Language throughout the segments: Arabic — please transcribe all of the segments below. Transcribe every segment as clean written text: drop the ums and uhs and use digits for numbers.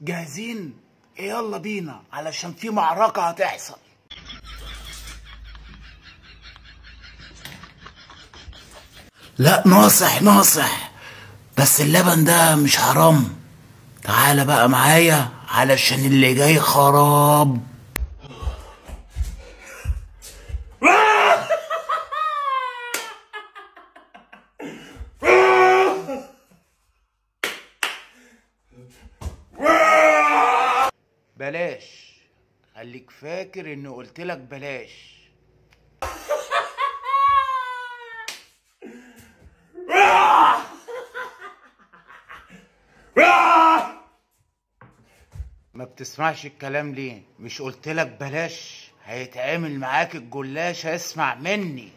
جاهزين؟ يلا بينا علشان في معركة هتحصل. لا ناصح ناصح، بس اللبن ده مش حرام. تعالى بقى معايا علشان اللي جاي خراب. بلاش، خليك فاكر اني قلتلك بلاش. ما بتسمعش الكلام ليه؟ مش قلتلك بلاش؟ هيتعمل معاك الجلاش، اسمع مني.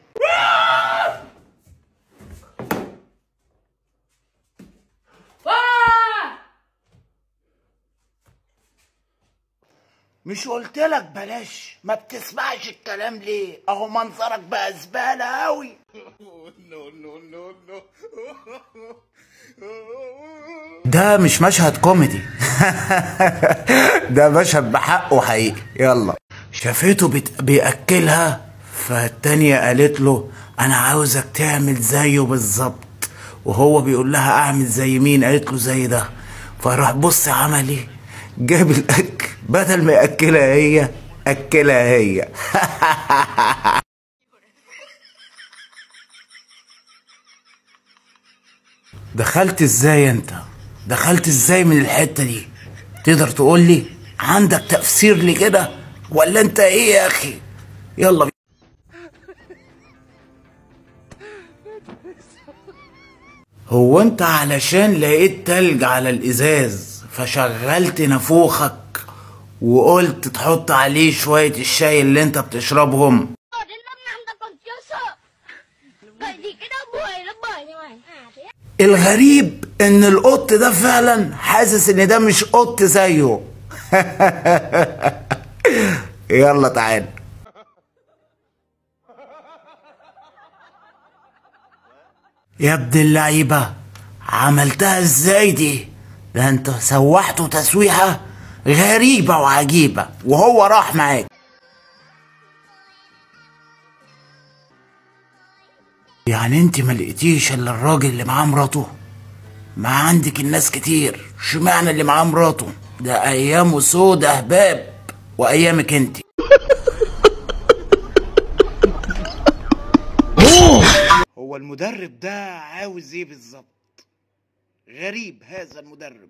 مش قلتلك بلاش؟ ما بتسمعش الكلام ليه؟ اهو منظرك بقى زبالة اوي. ده مش مشهد كوميدي. ده مشهد بحقه حقيقي. يلا. شافته بيأكلها، فالتانية قالت له انا عاوزك تعمل زيه بالظبط. وهو بيقول لها اعمل زي مين؟ قالت له زي ده. فراح بص عمل ايه؟ جاب الاكل، بدل ما ياكلها هي اكلها هي. دخلت ازاي انت؟ دخلت ازاي من الحته دي؟ تقدر تقول لي؟ عندك تفسير لكده ولا انت ايه يا اخي؟ يلا بينا. هو انت علشان لقيت تلج على الازاز فشغلت نافوخك وقلت تحط عليه شوية الشاي اللي انت بتشربهم؟ الغريب ان القط ده فعلا حاسس ان ده مش قط زيه. يلا تعال. يا ابن اللعيبة، عملتها ازاي دي؟ ده انت سوحته تسويحة غريبة وعجيبة وهو راح معاك. يعني انت ما لقيتيش الا الراجل اللي معاه مراته؟ ما عندك الناس كتير، اشمعنى اللي معاه مراته؟ ده ايامه سودا هباب، وايامك انت. هو المدرب ده عاوز ايه بالظبط؟ غريب هذا المدرب.